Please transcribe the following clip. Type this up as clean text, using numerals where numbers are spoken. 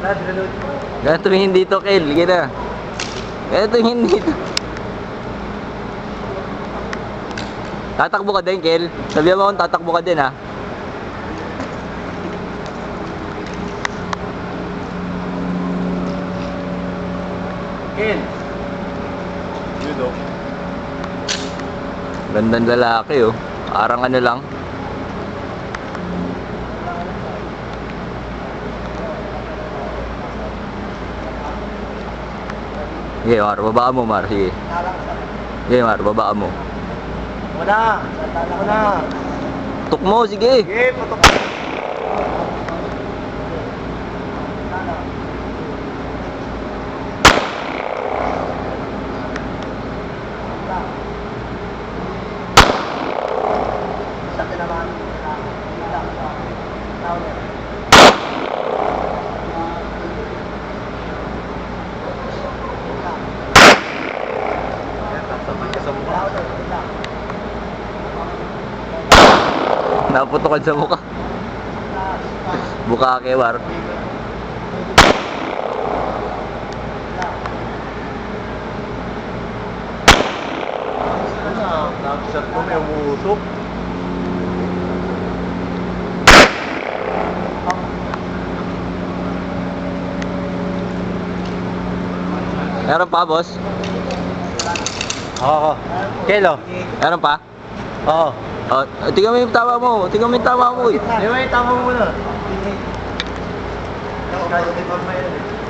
Kaya tumingin dito, Kel. Sige na. Kaya tumingin dito. Tatakbo ka din, Kel. Sabihan mo akong tatakbo ka din, ha. Ken. Yun o. Gandang lalaki, oh. Parang ano lang. Sige, Mar. Babaan mo, Mar. Sige. Sige, Mar. Babaan mo. Wala. Santana ko na. Tuk mo, sige. Sige, putok. Naputokan sa mukha. Bukake, Mar. Nag-shot mo, may umuusok. Meron pa, boss? Oo. Kelo? Meron pa? Oo. Oh, tingnan mo yung tama mo. Tingnan mo yung tama mo, eh. Di ba yung tama mo muna? Kahit di forma yan eh.